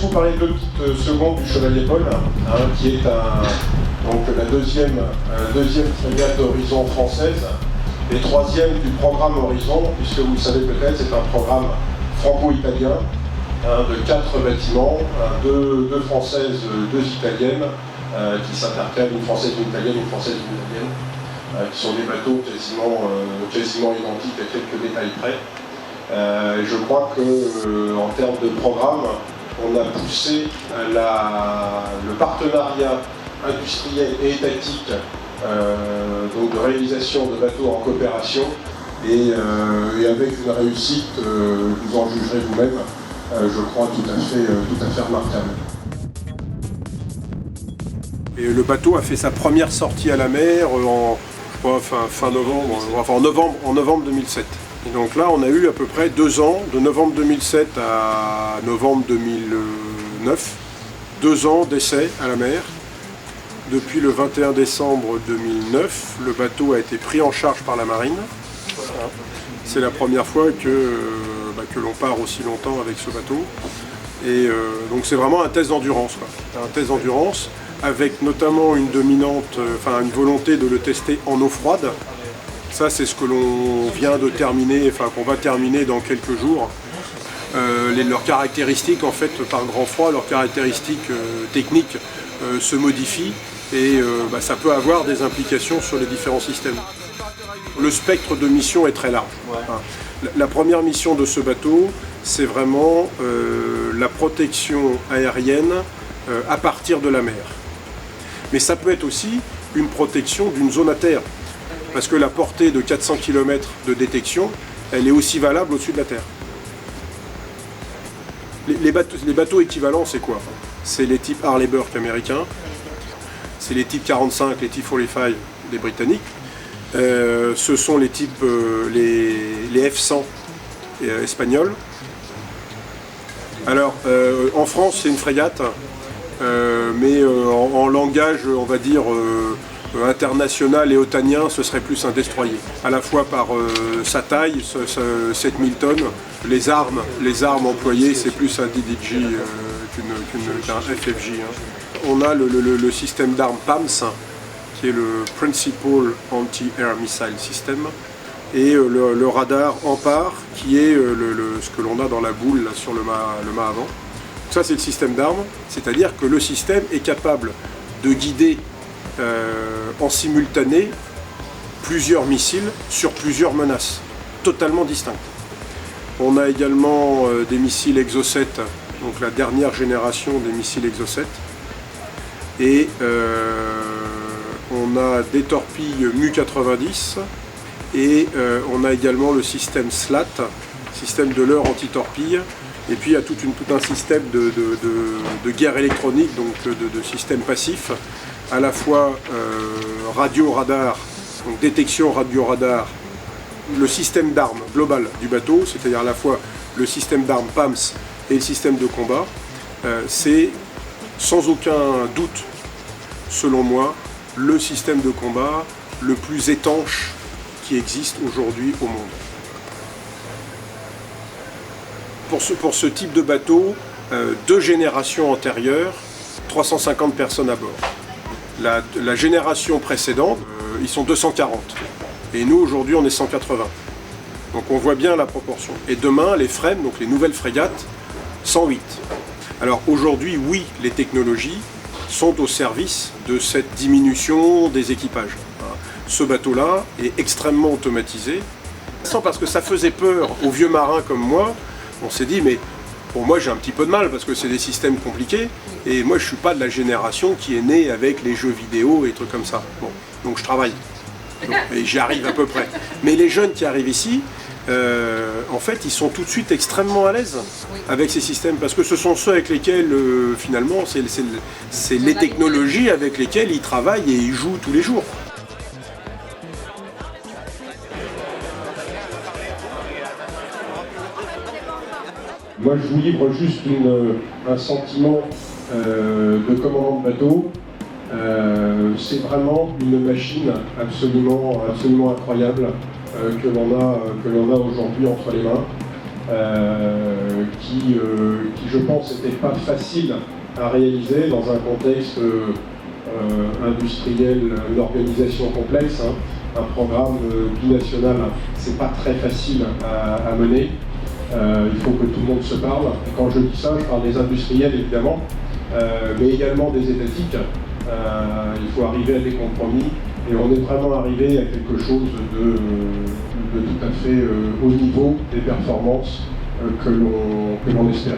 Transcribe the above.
vous parler de deux petites secondes du Chevalier Paul, qui est donc la deuxième frégate Horizon française et troisième du programme Horizon, puisque vous le savez peut-être, c'est un programme franco-italien de 4 bâtiments, deux françaises, 2 italiennes, qui s'intercalent, une française, une italienne, une française, une italienne, qui sont des bateaux quasiment identiques à quelques détails près. Je crois qu'en termes de programme, on a poussé le partenariat industriel et étatique donc de réalisation de bateaux en coopération et avec une réussite, vous en jugerez vous-même, je crois tout à fait remarquable. Et le bateau a fait sa première sortie à la mer fin novembre, en novembre 2007. Et donc là, on a eu à peu près 2 ans, de novembre 2007 à novembre 2009, 2 ans d'essai à la mer. Depuis le 21 décembre 2009, le bateau a été pris en charge par la marine. C'est la première fois que l'on part aussi longtemps avec ce bateau. Et donc c'est vraiment un test d'endurance. Un test d'endurance avec notamment une une volonté de le tester en eau froide. Ça, c'est ce que l'on vient de terminer, qu'on va terminer dans quelques jours. Leurs caractéristiques, en fait, par grand froid, leurs caractéristiques techniques se modifient et ça peut avoir des implications sur les différents systèmes. Le spectre de mission est très large. La première mission de ce bateau, c'est vraiment la protection aérienne à partir de la mer. Mais ça peut être aussi une protection d'une zone à terre. Parce que la portée de 400 km de détection, elle est aussi valable au-dessus de la Terre. Les bateaux équivalents, c'est quoi? C'est les types Harley-Burke américains, c'est les types 45, les types 45 des Britanniques, ce sont les types, les F-100 espagnols. Alors, en France, c'est une frégate, mais en langage, on va dire, international et otanien, ce serait plus un destroyer. À la fois par sa taille, 7000 tonnes, les armes employées, c'est plus un DDG qu'un FFJ. On a le système d'armes PAMS, qui est le Principal Anti-Air Missile System, et le radar Ampar, qui est ce que l'on a dans la boule là, sur le mât avant. Ça, c'est le système d'armes, c'est-à-dire que le système est capable de guider en simultané plusieurs missiles sur plusieurs menaces, totalement distinctes. On a également des missiles Exocet, donc la dernière génération des missiles Exocet, et on a des torpilles Mu-90, et on a également le système SLAT, système de leurre anti-torpille, et puis il y a tout un système de guerre électronique, donc de système passif, à la fois radio-radar, donc détection radio-radar, le système d'armes global du bateau, c'est-à-dire à la fois le système d'armes PAMS et le système de combat, c'est sans aucun doute, selon moi, le système de combat le plus étanche qui existe aujourd'hui au monde. Pour ce type de bateau, 2 générations antérieures, 350 personnes à bord. La génération précédente, ils sont 240. Et nous, aujourd'hui, on est 180. Donc on voit bien la proportion. Et demain, les FREMM, donc les nouvelles frégates, 108. Alors aujourd'hui, oui, les technologies sont au service de cette diminution des équipages. Ce bateau-là est extrêmement automatisé. Parce que ça faisait peur aux vieux marins comme moi, on s'est dit, mais pour moi j'ai un petit peu de mal parce que c'est des systèmes compliqués et moi je suis pas de la génération qui est née avec les jeux vidéo et trucs comme ça. Bon, donc je travaille et j'y arrive à peu près. Mais les jeunes qui arrivent ici, en fait ils sont tout de suite extrêmement à l'aise avec ces systèmes parce que ce sont ceux avec lesquels finalement c'est les technologies avec lesquelles ils travaillent et ils jouent tous les jours. Moi, je vous livre juste un sentiment de commandant de bateau. C'est vraiment une machine absolument incroyable que l'on a aujourd'hui entre les mains. qui, je pense, n'était pas facile à réaliser dans un contexte industriel, une organisation complexe. Un programme binational, c'est pas très facile à mener. Il faut que tout le monde se parle. Et quand je dis ça, je parle des industriels évidemment, mais également des étatiques. Il faut arriver à des compromis et on est vraiment arrivé à quelque chose de tout à fait haut niveau des performances que l'on espérait.